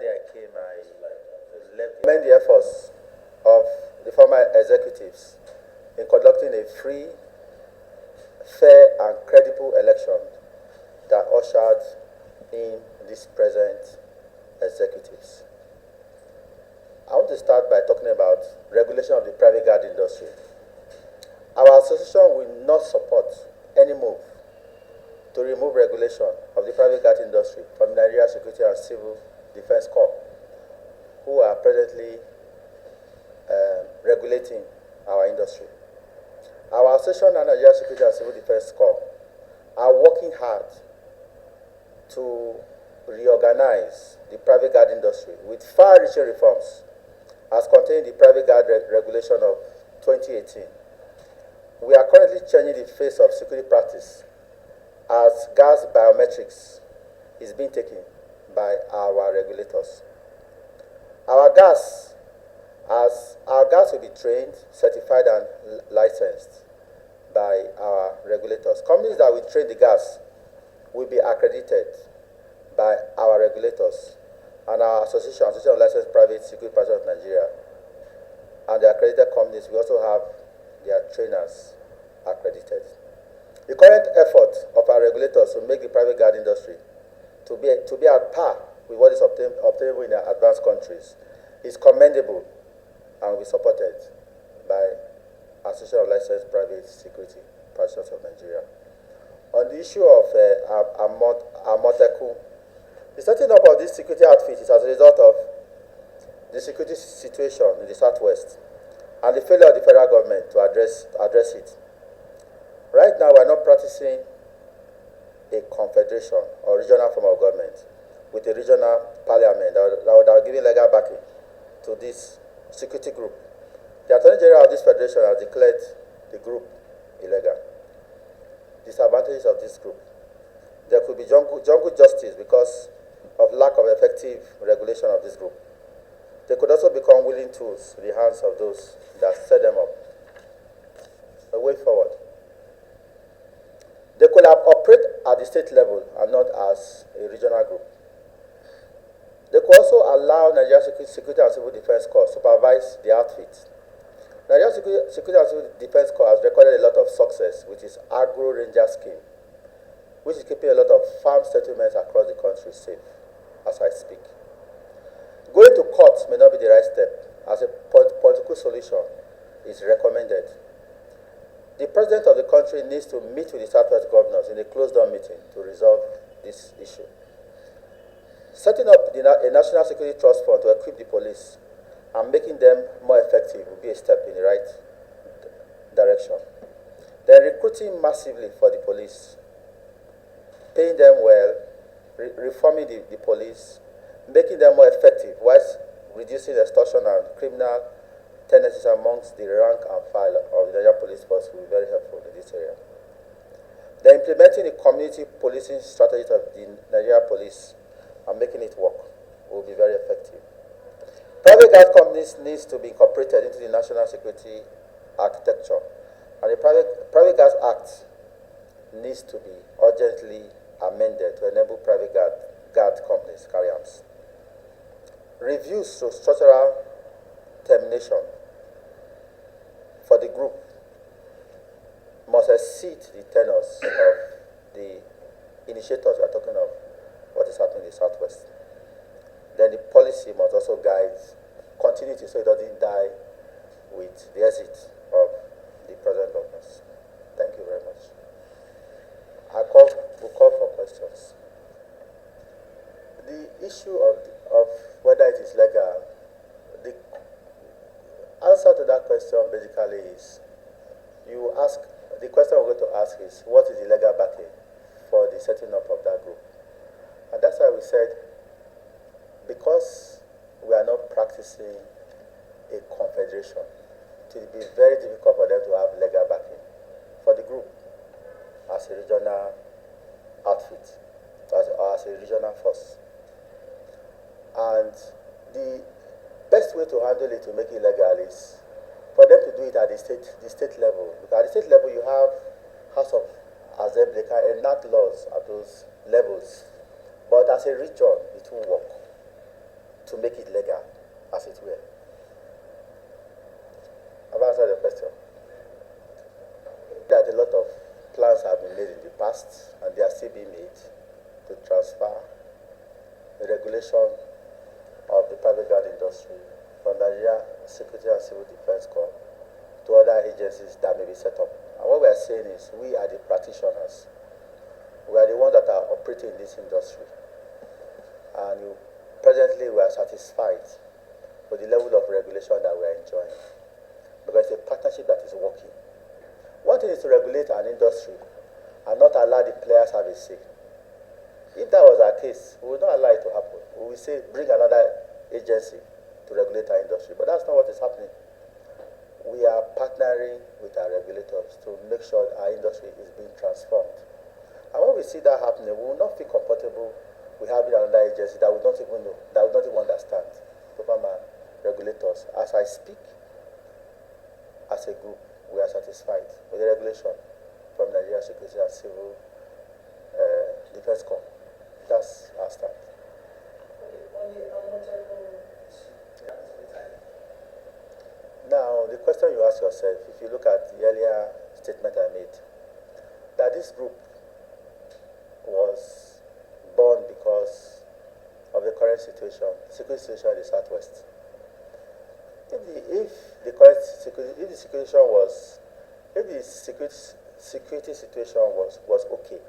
day I came, I commend the efforts of the former executives in conducting a free, fair, and credible election that ushered in these present executives. I want to start by talking about regulation of the private guard industry. Our association will not support any move to remove regulation of the private guard industry from the Nigeria Security and Civil Defense Corps, who are presently regulating our industry. Our association and Nigeria Security and Civil Defense Corps are working hard to reorganize the private guard industry with far-reaching reforms as contained in the private guard regulation of 2018. We are currently changing the face of security practice as gas biometrics is being taken by our regulators. Our gas will be trained, certified, and licensed by our regulators. Companies that will train the gas will be accredited by our regulators and our Association of Licensed Private Security Practitioners of Nigeria. And the accredited companies will also have their trainers accredited. The current effort of our regulators to make the private guard industry to be at par with what is obtainable in advanced countries is commendable and will be supported by Association of Licensed Private Security Practitioners of Nigeria. On the issue of Amotekun, the setting up of this security outfit is as a result of the security situation in the Southwest and the failure of the federal government to address it. Right now, we are not practicing a confederation or regional form of government with a regional parliament that would give legal backing to this security group. The Attorney General of this federation has declared the group illegal. Disadvantages of this group: there could be jungle justice because of lack of effective regulation of this group. They could also become willing tools in the hands of those that set them up. A way forward: they could operate at the state level and not as a regional group. They could also allow Nigeria Security and Civil Defense Corps supervise the outfit. Nigeria Security and Civil Defense Corps has recorded a lot of success with its agro ranger scheme, which is keeping a lot of farm settlements across the country safe as I speak. Going to court may not be the right step, as a political solution is recommended. The president of the country needs to meet with the Southwest governors in a closed-door meeting to resolve this issue. Setting up a national security trust fund to equip the police and making them more effective will be a step in the right direction. Then recruiting massively for the police, paying them well, reforming the police, making them more effective whilst reducing extortion and criminal tendencies amongst the rank and file of the Nigeria Police Force will be very helpful in this area. Then implementing the community policing strategies of the Nigeria Police and making it work will be very effective. Private guard companies needs to be incorporated into the national security architecture, and the Private Guards Act needs to be urgently amended to enable private guard companies carry arms. Reviews to structural termination for the group must exceed the tenors of the initiators we are talking of what is happening in the Southwest. Then the policy must also guide continuity so it doesn't die with the exit of the present governors. Thank you very much. We'll call for questions. The issue of whether it is legal, the answer to that question basically is, the question we're going to ask is, what is the legal backing for the setting up of that group? And that's why we said, because we are not practicing a confederation, it will be very difficult for them to have legal backing for the group as a regional outfit, as a regional force. And the best way to handle it to make it legal is for them to do it at the state level. Because at the state level you have House of Assembly can enact laws at those levels. But as a region, it won't work. to make it legal, as it were. Have I answered your question? That a lot of plans have been made in the past, and they are still being made to transfer the regulation of the private guard industry from Nigeria Security and Civil Defense Corps to other agencies that may be set up. And what we are saying is, we are the practitioners. We are the ones that are operating in this industry. And presently we are satisfied with the level of regulation that we are enjoying, because it's a partnership that is working. One thing is to regulate an industry and not allow the players have a say. If that was our case, we would not allow it to happen. We will say, bring another agency to regulate our industry. But that's not what is happening. We are partnering with our regulators to make sure our industry is being transformed. And when we see that happening, we will not feel comfortable with having another agency that we don't even know, that we don't even understand. Government regulators. As I speak, as a group, we are satisfied with the regulation from Nigeria Security and Civil Defense Corps. That's our stand. Now, the question you ask yourself, if you look at the earlier statement I made, that this group was born because of the current situation, security situation in the Southwest. If the security situation was okay,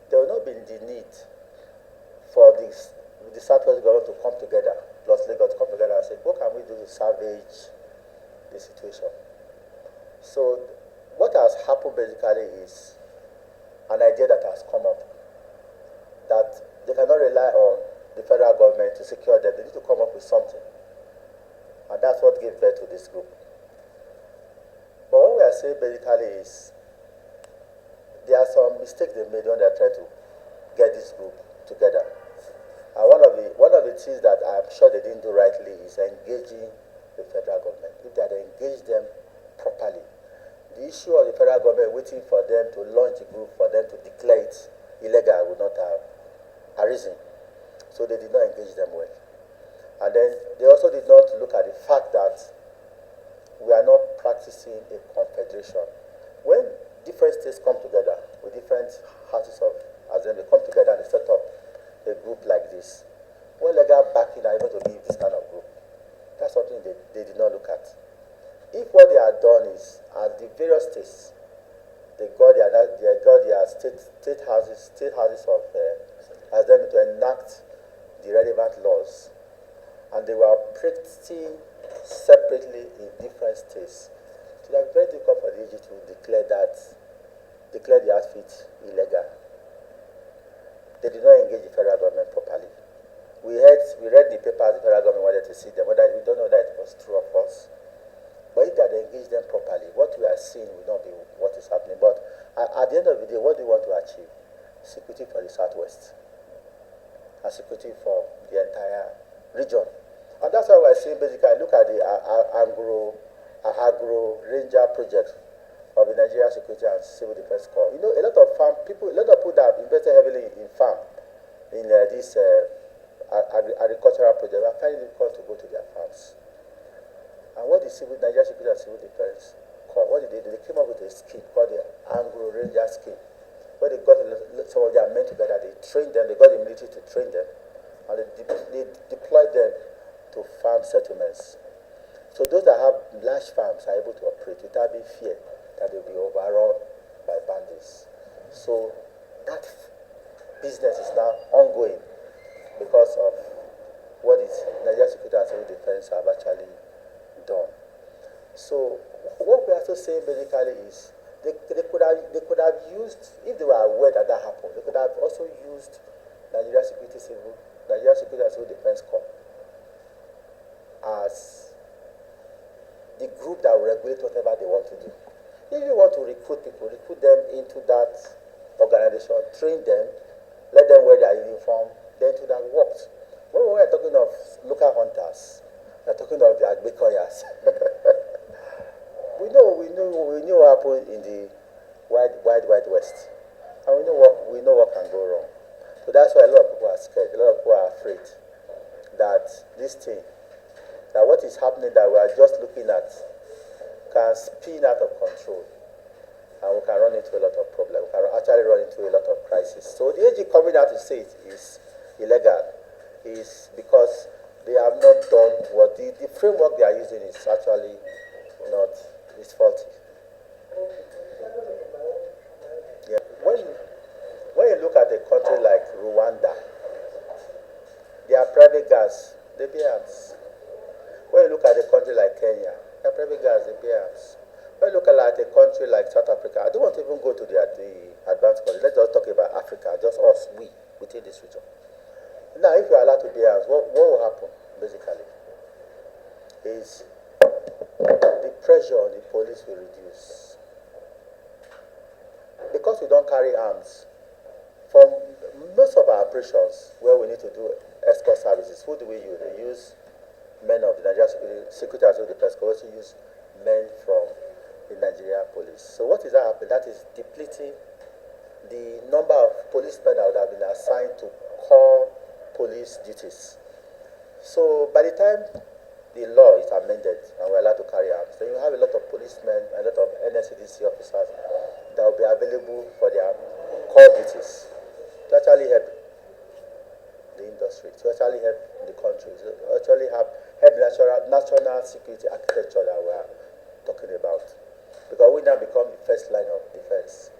there would not be the need for the Southwest government to come together, plus Lagos to come together and say, what can we do to salvage the situation? So what has happened basically is an idea that has come up, that they cannot rely on the federal government to secure them. They need to come up with something. And that's what gave birth to this group. But what we are saying basically is, there are some mistakes they made when they are trying to get this group together. And one of the things that I'm sure they didn't do rightly is engaging the federal government. If they had engaged them properly, the issue of the federal government waiting for them to launch the group, for them to declare it illegal, would not have arisen. So they did not engage them well. And then they also did not look at the fact that we are not practicing a confederation. When different states come together with different houses of assembly, come together and set up a group like this, when legal backing are able to give this kind of group, that's something they did not look at. If what they had done is, at the various states, they got their state houses of assembly to enact the relevant laws, and they were operating separately in different states, it would have been very difficult for the AG to declare the outfit illegal. They did not engage the federal government properly. We read the papers the federal government wanted to see them, but we don't know that it was true or false. But if they had engaged them properly, what we are seeing will not be what is happening. But at the end of the day, what do we want to achieve? Security for the Southwest, and security for the entire region. And that's why we're saying, basically, look at the agro ranger project of the Nigeria Security and Civil Defense Corps. You know, a lot of people that have invested heavily in farm, in this agricultural project, are finding it difficult to go to their farms. And what the Nigeria Security and Civil Defense Corps, what did they do? They came up with a scheme called the Agro Ranger Scheme, where they got some of their men together, they trained them, they got the military to train them, and they deployed them to farm settlements. So those that have large farms are able to operate without being feared that they'll be overrun by bandits. So that business is now ongoing because of what is Nigeria Security and Civil Defense have actually done. So what we are also saying basically is they could have used, if they were aware that happened, they could have also used Nigeria Security and Civil Defense Corps as the group that will regulate whatever they want to do. If you want to recruit people, recruit them into that organization, train them, let them wear their uniform, then to that works. When we are talking of local hunters, we are talking of the agbekoyas. we know what happened in the wide west, and we know what can go wrong. So that's why a lot of people are scared, a lot of people are afraid. that this thing, that what is happening that we are just looking at can spin out of control, and we can run into a lot of problems. We can actually run into a lot of crises. So the AG coming out to say it is illegal is because they have not done what the framework they are using is actually not, is faulty. Yeah. When you look at a country like Rwanda, their private gas, they pay arms. When you look at a country like Kenya, their private gas, they pay arms. When you look at a country like South Africa, I don't want to even go to the advanced country. Let's just talk about Africa, just us, we, within this region. Now, if you are allowed to pay arms, what will happen, basically, is the pressure on the police will reduce. Because we don't carry arms, from most of our operations where we need to do escort services, who do we use? We use men of the Nigerian Security and Civil Defense Corps. We also use men from the Nigerian police. So what is that happening? That is depleting the number of policemen that would have been assigned to core police duties. So by the time the law is amended and we're allowed to carry arms, then you have a lot of policemen, a lot of NSCDC officers that will be available for their core duties to actually help the industry, to actually help the country, to actually help national security architecture that we are talking about. Because we now become the first line of defense.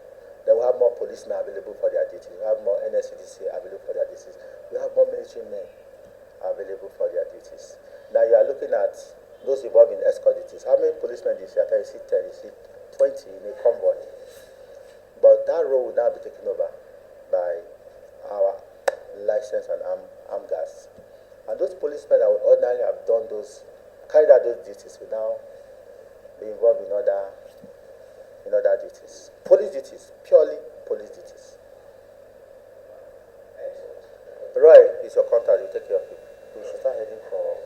Then we have more policemen available for their duties. We have more NSCDC available for their duties. We have more military men available for their duties. Now you are looking at those involved in escort duties. How many policemen do you see? I tell you see 10, you see 20 in a convoy. But that role will now be taken over by our licensed and armed guards. And those policemen that would ordinarily have done those, carried out those duties, will now be involved in other duties. Police duties, purely police duties. Roy is your contact, you take care of it. We should start heading for